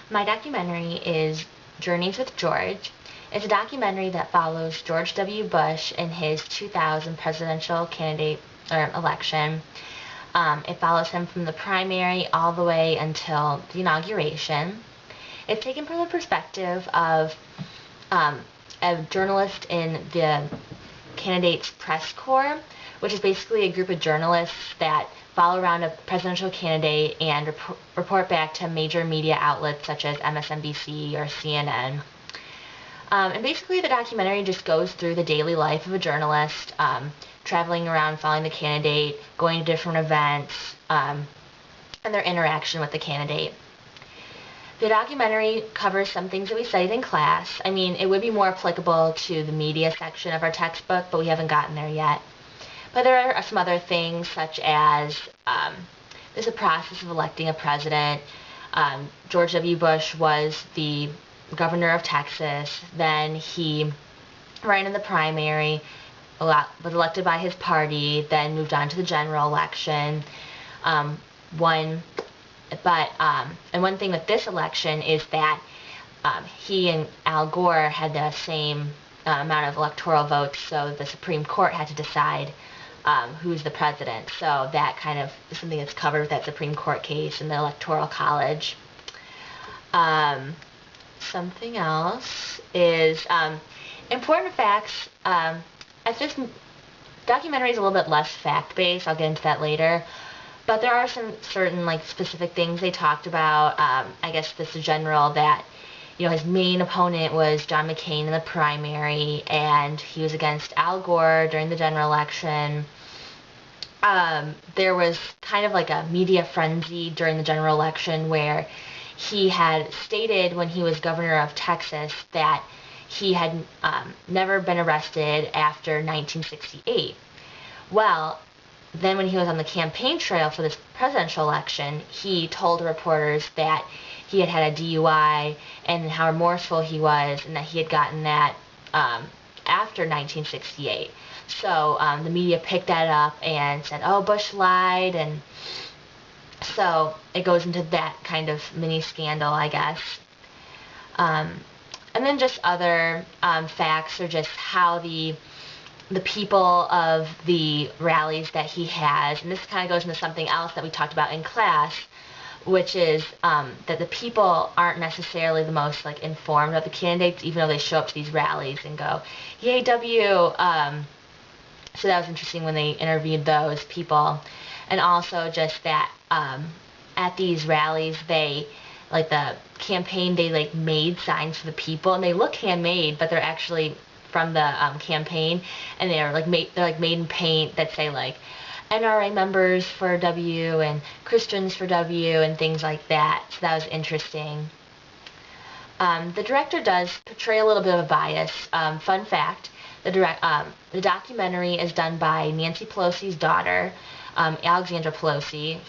My documentary is Journeys with George. It's a documentary that follows George W. Bush in his 2000 presidential candidate election. It follows him from the primary all the way until the inauguration. It's taken from the perspective of um, a journalist in the candidate's press corps, which is basically a group of journalists that follow around a presidential candidate and report back to major media outlets such as MSNBC or CNN. And basically, the documentary just goes through the daily life of a journalist, traveling around, following the candidate, going to different events, and their interaction with the candidate. The documentary covers some things that we studied in class. I mean, it would be more applicable to the media section of our textbook, but we haven't gotten there yet. But there are some other things, such as there's a process of electing a president. George W. Bush was the governor of Texas. Then he ran in the primary, was elected by his party, then moved on to the general election, won. And one thing with this election is that he and Al Gore had the same amount of electoral votes, so the Supreme Court had to decide who's the president. So that kind of is something that's covered with that Supreme Court case in the Electoral College. Something else is important facts. This documentary is a little bit less fact-based. I'll get into that later. But there are some certain specific things they talked about. I guess this is general that his main opponent was John McCain in the primary, and he was against Al Gore during the general election. There was kind of like a media frenzy during the general election where he had stated when he was governor of Texas that he had never been arrested after 1968. Well, then when he was on the campaign trail for this presidential election, he told reporters that he had had a DUI and how remorseful he was, and that he had gotten that after 1968. So the media picked that up and said, oh, Bush lied, and so it goes into that kind of mini scandal, I guess. And then just other facts are just how the people of the rallies that he has, and this kind of goes into something else that we talked about in class, which is that the people aren't necessarily the most informed of the candidates, even though they show up to these rallies and go, yay W. So that was interesting when they interviewed those people. And also just that at these rallies, they, the campaign, they made signs for the people, and they look handmade, but they're actually from the campaign, and they're made in paint that say NRA members for W and Christians for W and things like that. So that was interesting. The director does portray a little bit of a bias. Fun fact: the documentary is done by Nancy Pelosi's daughter, Alexandra Pelosi.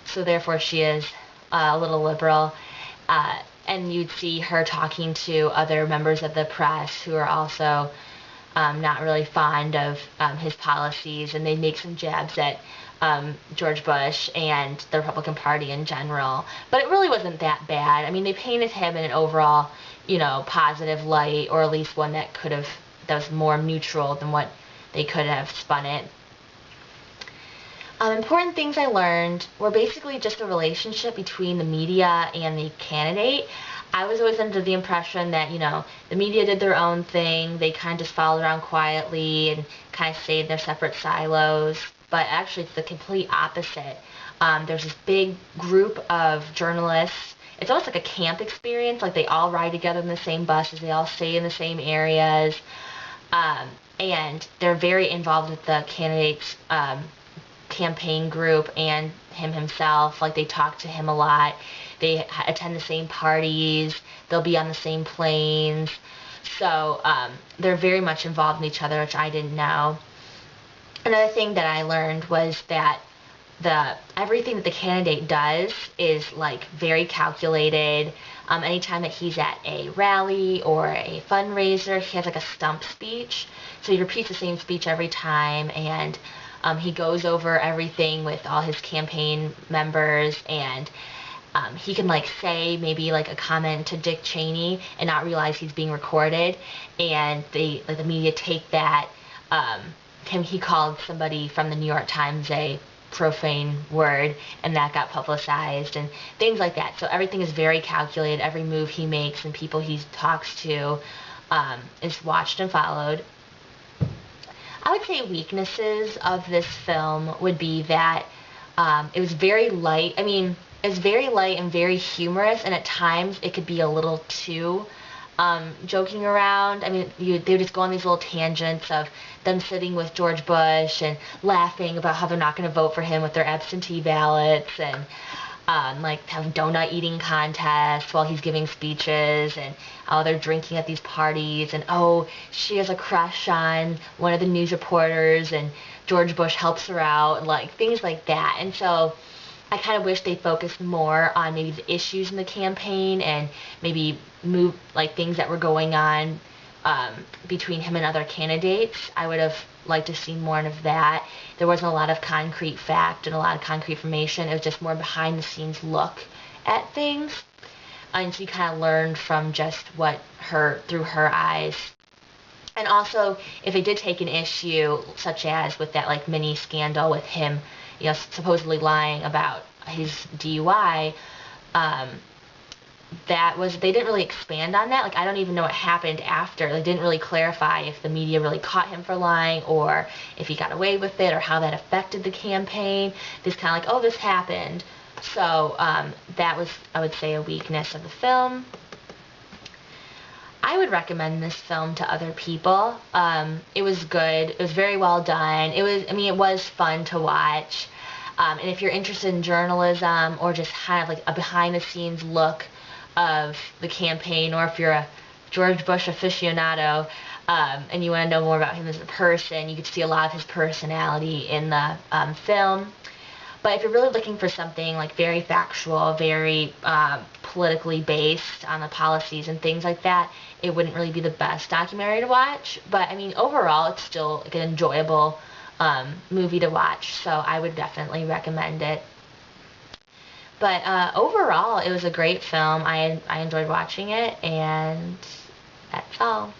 So therefore, she is a little liberal. And you'd see her talking to other members of the press who are also not really fond of his policies, and they make some jabs at George Bush and the Republican Party in general. But it really wasn't that bad. I mean, they painted him in an overall, positive light, or at least one that was more neutral than what they could have spun it. Important things I learned were basically just the relationship between the media and the candidate. I was always under the impression that, the media did their own thing. They kind of just followed around quietly and kind of stayed in their separate silos. But actually, it's the complete opposite. There's this big group of journalists. It's almost like a camp experience. They all ride together in the same buses. They all stay in the same areas. And they're very involved with the candidate's campaign group and him himself. They talk to him a lot. They attend the same parties. They'll be on the same planes. So they're very much involved in each other, which I didn't know. Another thing that I learned was that everything that the candidate does is very calculated. Anytime that he's at a rally or a fundraiser, he has a stump speech. So he repeats the same speech every time, and he goes over everything with all his campaign members, and he can like say maybe like a comment to Dick Cheney and not realize he's being recorded, and they like the media take that. He called somebody from the New York Times a profane word, and that got publicized and things like that. So everything is very calculated. Every move he makes and people he talks to is watched and followed. I would say weaknesses of this film would be that it was very light. I mean, it's very light and very humorous, and at times it could be a little too joking around. I mean, they would just go on these little tangents of them sitting with George Bush and laughing about how they're not going to vote for him with their absentee ballots, and like having donut eating contests while he's giving speeches, and oh, they're drinking at these parties, and oh, she has a crush on one of the news reporters, and George Bush helps her out, and like things like that. And so I kind of wish they focused more on maybe the issues in the campaign and maybe move like things that were going on between him and other candidates. I would have liked to see more of that. There wasn't a lot of concrete fact and a lot of concrete information. It was just more behind the scenes look at things. And so you kind of learned from just through her eyes. And also, if they did take an issue, such as with that like mini scandal with him, supposedly lying about his DUI, they didn't really expand on that. Like, I don't even know what happened after. They didn't really clarify if the media really caught him for lying, or if he got away with it, or how that affected the campaign. They just kind of like, oh, this happened. So that was, I would say, a weakness of the film. I would recommend this film to other people. It was good. It was very well done. It was fun to watch. And if you're interested in journalism, or just kind of like a behind-the-scenes look of the campaign, or if you're a George Bush aficionado, and you want to know more about him as a person, you could see a lot of his personality in the film. But if you're really looking for something like very factual, very politically based on the policies and things like that, it wouldn't really be the best documentary to watch. But I mean, overall, it's still like an enjoyable movie to watch, so I would definitely recommend it. But overall, it was a great film. I enjoyed watching it, and that's all.